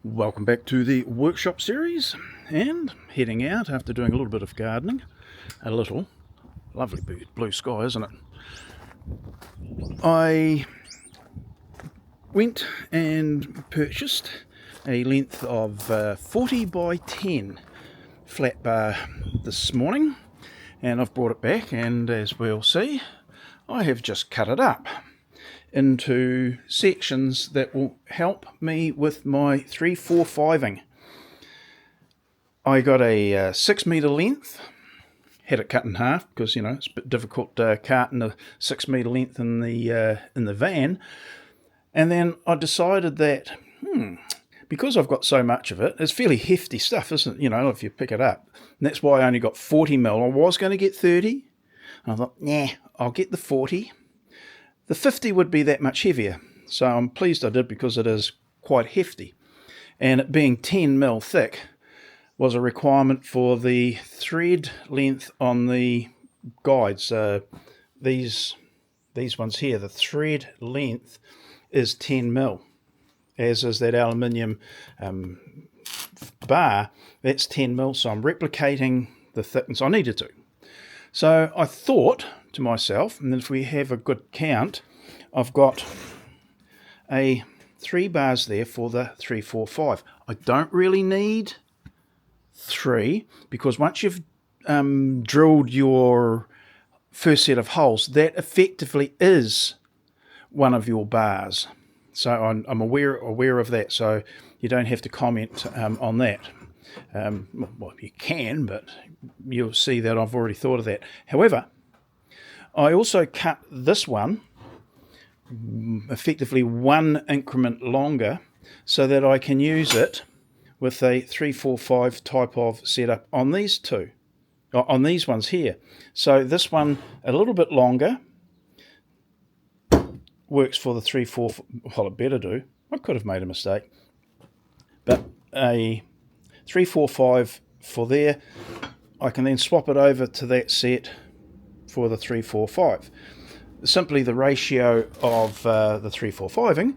Welcome back to the workshop series, and heading out after doing a little bit of gardening. Lovely blue sky, isn't it? I went and purchased a length of 40 by 10 flat bar this morning, and I've brought it back, and as we'll see, I have just cut it up into sections that will help me with my 3-4-5ing. I got a 6 metre length, had it cut in half because it's a bit difficult carting a 6 metre length in the van, and then I decided that because I've got so much of it, it's fairly hefty stuff, isn't it? If you pick it up, and that's why I only got 40 mil. I was going to get 30, and I thought, I'll get the 40. The 50 would be that much heavier, so I'm pleased I did because it is quite hefty. And it being 10 mil thick was a requirement for the thread length on the guides. These ones here, the thread length is 10 mil, as is that aluminium bar. That's 10 mil, so I'm replicating the thickness. I needed to. So I thought to myself, and if we have a good count, I've got 3 bars there for the 3-4-5. I don't really need 3, because once you've drilled your first set of holes, that effectively is one of your bars. So I'm aware of that, so you don't have to comment on that. Well, you can, but you'll see that I've already thought of that. However, I also cut this one effectively one increment longer so that I can use it with a 3-4-5 type of setup on these two, on these ones here. So this one a little bit longer works for the 3-4. Well, it better do. I could have made a mistake, but a 3-4-5 for there. I can then swap it over to that set for the 3-4-5. Simply the ratio of the 3-4-5ing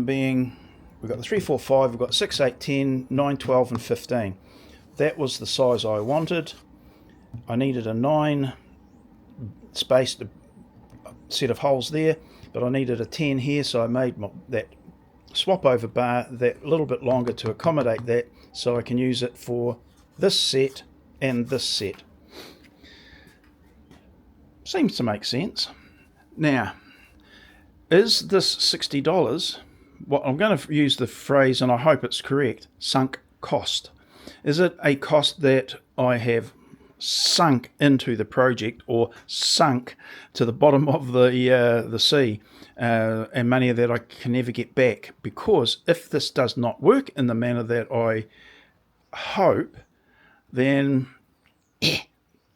being, we've got the 3-4-5, we've got 6, 8, 10, 9, 12 and 15. That was the size I wanted. I needed a 9 spaced set of holes there, but I needed a 10 here, so I made that swap over bar that little bit longer to accommodate that, so I can use it for this set and this set. Seems to make sense. Now, is this $60? Well, I'm going to use the phrase, and I hope it's correct, sunk cost. Is it a cost that I have sunk into the project, or sunk to the bottom of the sea, and money that I can never get back? Because if this does not work in the manner that I hope, then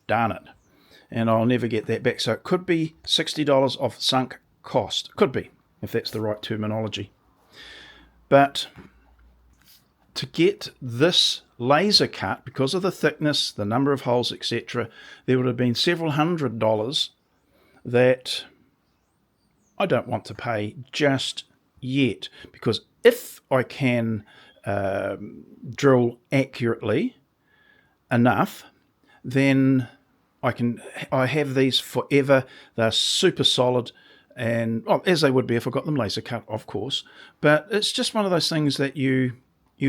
darn it, and I'll never get that back. So it could be $60 of sunk cost. Could be, if that's the right terminology. But to get this laser cut, because of the thickness, the number of holes, etc., there would have been several $100s that I don't want to pay just yet. Because if I can drill accurately enough, then I have these forever. They're super solid, and as they would be if I got them laser cut, of course. But it's just one of those things that you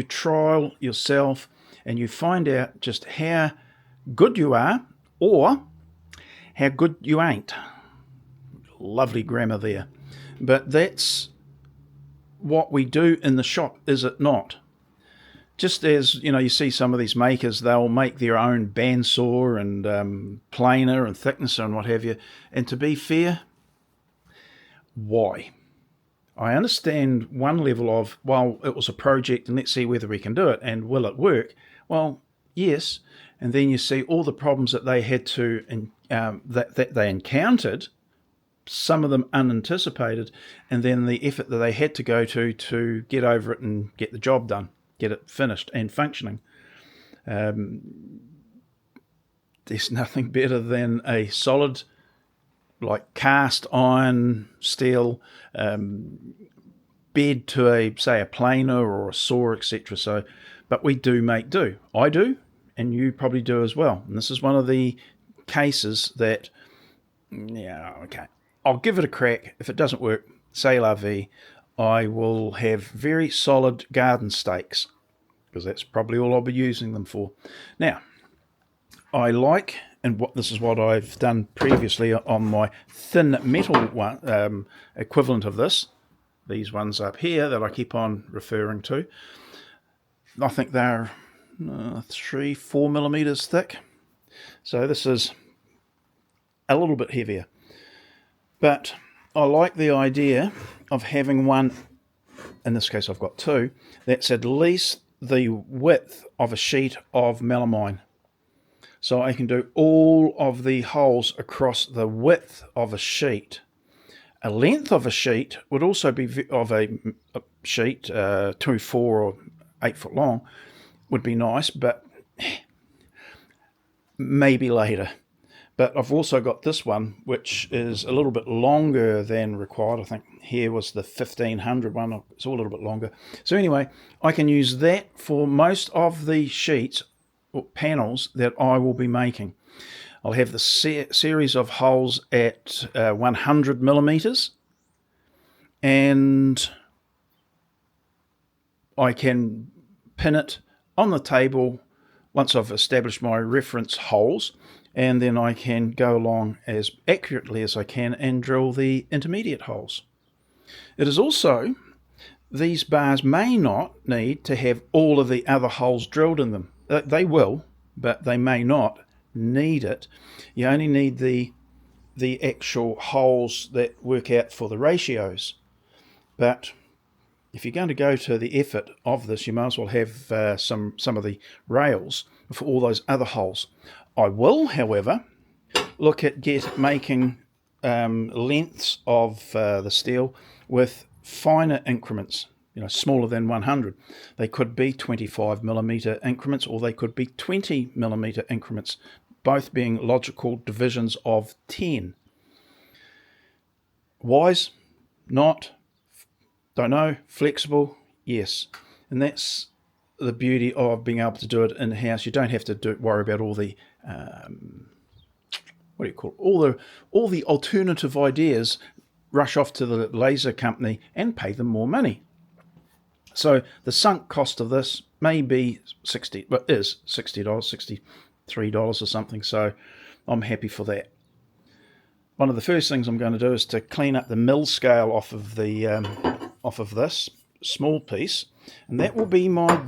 trial yourself, and you find out just how good you are, or how good you ain't. Lovely grammar there. But that's what we do in the shop, is it not? Just as, you see some of these makers, they'll make their own bandsaw and planer and thicknesser and what have you. And to be fair, why? I understand one level of, well, it was a project and let's see whether we can do it, and will it work? Well, yes. And then you see all the problems that they had to, that they encountered, some of them unanticipated, and then the effort that they had to go to get over it and get the job done, get it finished and functioning. There's nothing better than a solid, like cast iron, steel bed to say a planer or a saw, etc. So, but we do make do. I do, and you probably do as well. And this is one of the cases that, yeah, okay, I'll give it a crack. If it doesn't work, say la vie. I will have very solid garden stakes, because that's probably all I'll be using them for. Now, I like, and this is what I've done previously on my thin metal one, equivalent of this, these ones up here that I keep on referring to. I think they're 3-4 millimeters thick. So this is a little bit heavier. But I like the idea of having one, in this case I've got two, that's at least the width of a sheet of melamine. So I can do all of the holes across the width of a sheet. A length of a sheet would also be of a sheet, 2, 4 or 8 foot long, would be nice, but maybe later. But I've also got this one, which is a little bit longer than required. I think here was the 1500 one. It's all a little bit longer. So anyway, I can use that for most of the sheets or panels that I will be making. I'll have the series of holes at 100 millimeters, and I can pin it on the table once I've established my reference holes, and then I can go along as accurately as I can and drill the intermediate holes. It is also, these bars may not need to have all of the other holes drilled in them. They will, but they may not need it. You only need the actual holes that work out for the ratios. But if you're going to go to the effort of this, you might as well have some of the rails for all those other holes. I will, however, look at making lengths of the steel with finer increments, smaller than 100. They could be 25 millimeter increments, or they could be 20 millimeter increments, both being logical divisions of 10. Wise? Not? Don't know. Flexible? Yes. And that's the beauty of being able to do it in-house. You don't have to worry about all the all the alternative ideas, rush off to the laser company and pay them more money. So the sunk cost of this may be $60, but is $60, $63 or something. So I'm happy for that. One of the first things I'm going to do is to clean up the mill scale off of this small piece, and that will be my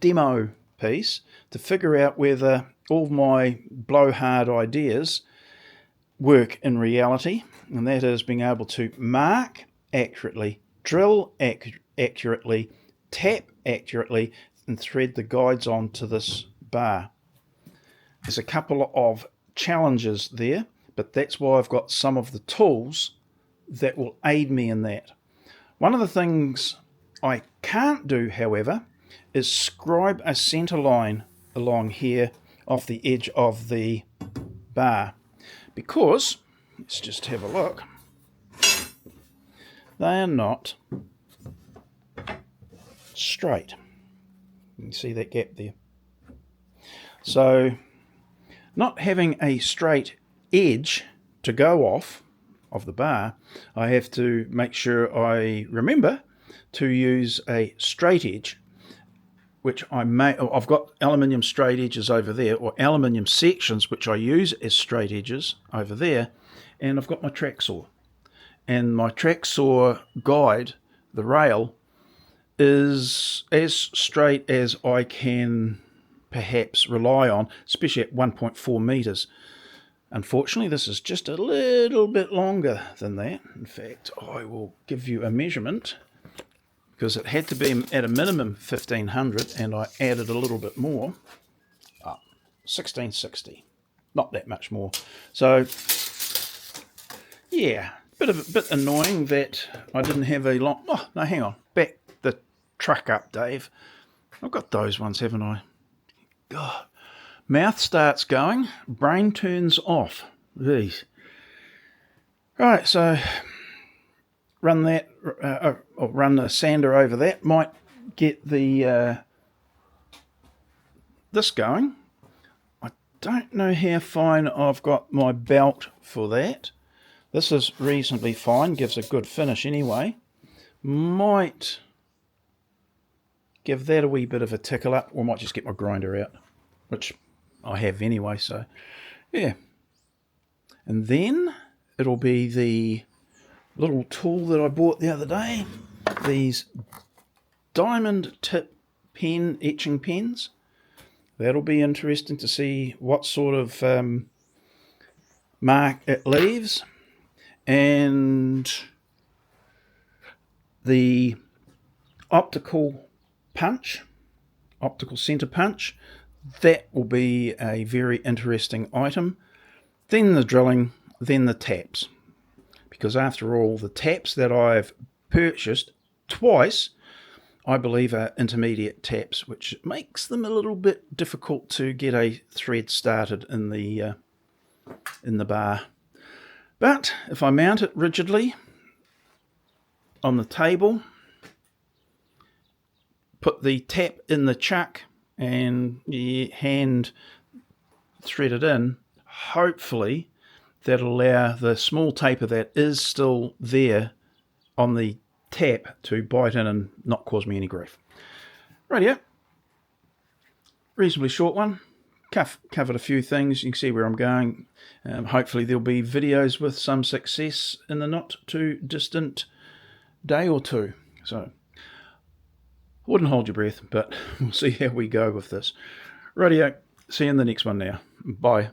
demo piece to figure out whether all my blowhard ideas work in reality, and that is being able to mark accurately, drill accurately, tap accurately, and thread the guides onto this bar. There's a couple of challenges there, but that's why I've got some of the tools that will aid me in that. One of the things I can't do, however, is scribe a center line along here off the edge of the bar, because, let's just have a look, they are not straight. You can see that gap there. So not having a straight edge to go off of the bar, I have to make sure I remember to use a straight edge, which I've got aluminium straight edges over there, or aluminium sections which I use as straight edges over there, and I've got my track saw. And my track saw guide, the rail, is as straight as I can perhaps rely on, especially at 1.4 meters. Unfortunately, this is just a little bit longer than that. In fact, I will give you a measurement, because it had to be at a minimum 1500, and I added a little bit more. 1660, not that much more. So yeah, bit annoying that I didn't have a long. Oh no, hang on, back the truck up, Dave. I've got those ones, haven't I? God, mouth starts going, brain turns off. Jeez. Right, so run that, or run the sander over that, might get the this going. I don't know how fine I've got my belt for that. This is reasonably fine, gives a good finish anyway. Might give that a wee bit of a tickle up, or might just get my grinder out, which I have anyway, so yeah. And then it'll be the little tool that I bought the other day, these diamond tip pen etching pens. That'll be interesting to see what sort of mark it leaves. And the optical center punch, that will be a very interesting item. Then the drilling, then the taps, because after all, the taps that I've purchased twice, I believe, are intermediate taps, which makes them a little bit difficult to get a thread started in the bar. But if I mount it rigidly on the table, put the tap in the chuck and hand thread it in, hopefully that'll allow the small taper that is still there on the tap to bite in and not cause me any grief. Rightio. Reasonably short one. Covered a few things. You can see where I'm going. Hopefully there'll be videos with some success in the not too distant day or two. So I wouldn't hold your breath, but we'll see how we go with this. Rightio. See you in the next one now. Bye.